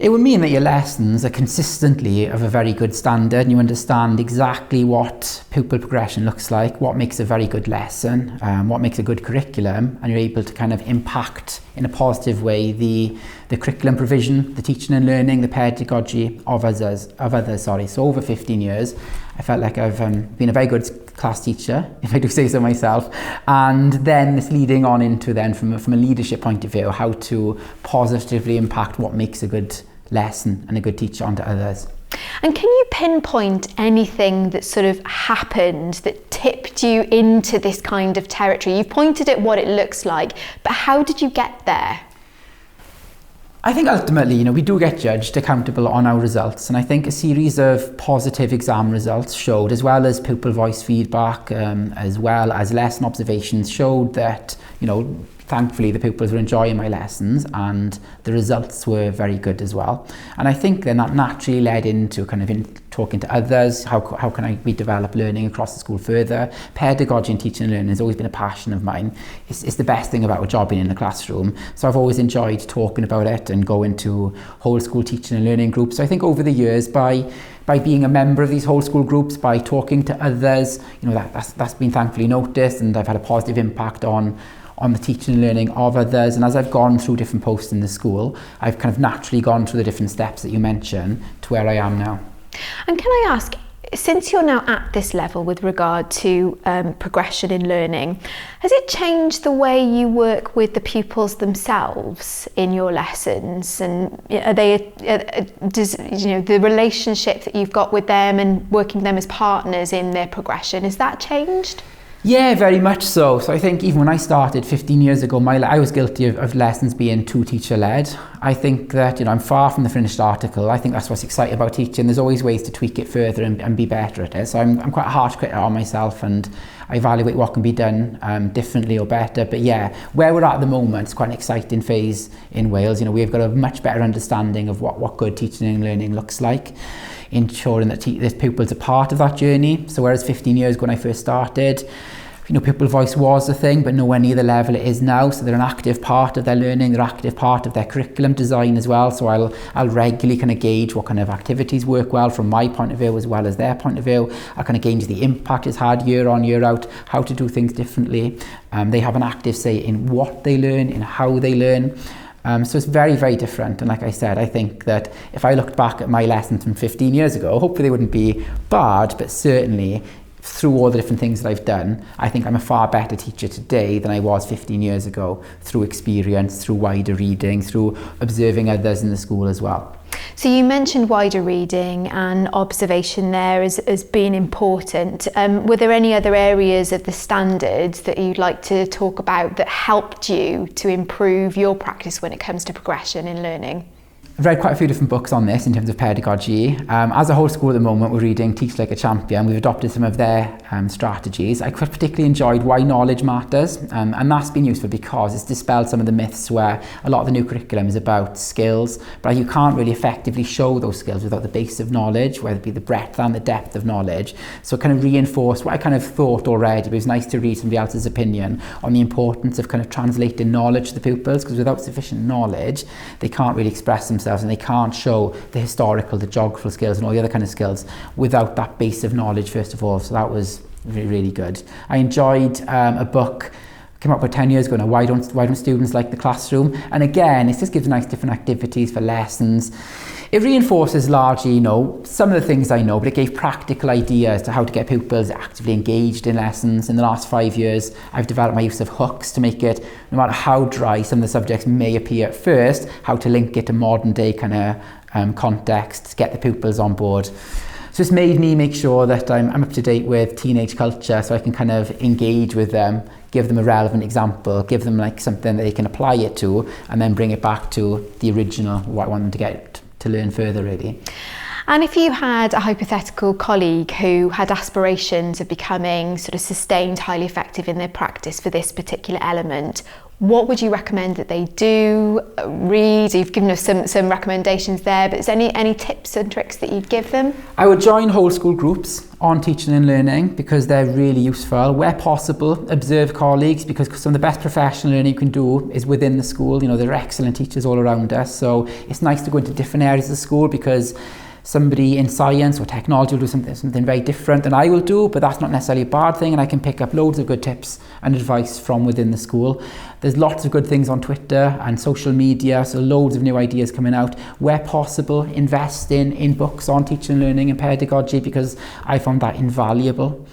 It would mean that your lessons are consistently of a very good standard and you understand exactly what pupil progression looks like, what makes a very good lesson, what makes a good curriculum, and you're able to kind of impact in a positive way the curriculum provision, the teaching and learning, the pedagogy of others. So over 15 years, I felt like I've been a very good class teacher, if I do say so myself, and then it's leading on into then from a leadership point of view, how to positively impact what makes a good lesson and a good teacher onto others. And can you pinpoint anything that sort of happened that tipped you into this kind of territory? You've pointed at what it looks like, but how did you get there? I think ultimately, we do get judged accountable on our results, and I think a series of positive exam results showed, as well as pupil voice feedback, as well as lesson observations, showed that, thankfully the pupils were enjoying my lessons and the results were very good as well. And I think then that naturally led into kind of talking to others, how can we develop learning across the school further. Pedagogy and teaching and learning has always been a passion of mine. It's the best thing about a job being in the classroom. So I've always enjoyed talking about it and going to whole school teaching and learning groups. So I think over the years, by being a member of these whole school groups, by talking to others, that's been thankfully noticed, and I've had a positive impact on the teaching and learning of others. And as I've gone through different posts in the school, I've kind of naturally gone through the different steps that you mentioned to where I am now. And can I ask, since you're now at this level with regard to progression in learning, has it changed the way you work with the pupils themselves in your lessons? And does the relationship that you've got with them and working with them as partners in their progression, has that changed? Yeah, very much so. So I think even when I started 15 years ago, I was guilty of lessons being too teacher-led. I think that, I'm far from the finished article. I think that's what's exciting about teaching. There's always ways to tweak it further and be better at it. So I'm quite a harsh critic on myself, and I evaluate what can be done differently or better. But yeah, where we're at the moment, it's quite an exciting phase in Wales. We've got a much better understanding of what good teaching and learning looks like, ensuring that the pupils are part of that journey. So whereas 15 years ago when I first started, pupil voice was a thing, but nowhere near the level it is now. So they're an active part of their learning, they're an active part of their curriculum design as well. So I'll regularly kind of gauge what kind of activities work well from my point of view as well as their point of view. I kind of gauge the impact it's had year on, year out, how to do things differently. They have an active say in what they learn, in how they learn. So it's very, very different. And like I said, I think that if I looked back at my lessons from 15 years ago, hopefully they wouldn't be bad, but certainly through all the different things that I've done, I think I'm a far better teacher today than I was 15 years ago, through experience, through wider reading, through observing others in the school as well. So you mentioned wider reading and observation there as being important. Were there any other areas of the standards that you'd like to talk about that helped you to improve your practice when it comes to progression in learning? I've read quite a few different books on this in terms of pedagogy. As a whole school at the moment, we're reading Teach Like a Champion. We've adopted some of their strategies. I particularly enjoyed Why Knowledge Matters, and that's been useful because it's dispelled some of the myths where a lot of the new curriculum is about skills, but you can't really effectively show those skills without the base of knowledge, whether it be the breadth and the depth of knowledge. So it kind of reinforced what I kind of thought already, but it was nice to read somebody else's opinion on the importance of kind of translating knowledge to the pupils, because without sufficient knowledge, they can't really express themselves and they can't show the historical, the geographical skills and all the other kind of skills without that base of knowledge first of all. So that was really, really good. I enjoyed a book, came up about 10 years ago now, Why Don't Students Like the Classroom? And again, it just gives nice different activities for lessons. It reinforces largely, some of the things I know, but it gave practical ideas to how to get pupils actively engaged in lessons. In the last 5 years, I've developed my use of hooks to make it, no matter how dry some of the subjects may appear at first, how to link it to modern day kind of context to get the pupils on board. So it's made me make sure that I'm up to date with teenage culture, so I can kind of engage with them, give them a relevant example, give them like something that they can apply it to, and then bring it back to the original, what I want them to get to learn further really. And if you had a hypothetical colleague who had aspirations of becoming sort of sustained, highly effective in their practice for this particular element, what would you recommend that they do, read? You've given us some recommendations there, but is there any tips and tricks that you'd give them? I would join whole school groups on teaching and learning because they're really useful. Where possible, observe colleagues, because some of the best professional learning you can do is within the school. You know, there are excellent teachers all around us, so it's nice to go into different areas of school because somebody in science or technology will do something very different than I will do, but that's not necessarily a bad thing, and I can pick up loads of good tips and advice from within the school. There's lots of good things on Twitter and social media, so loads of new ideas coming out. Where possible, invest in books on teaching and learning and pedagogy because I found that invaluable.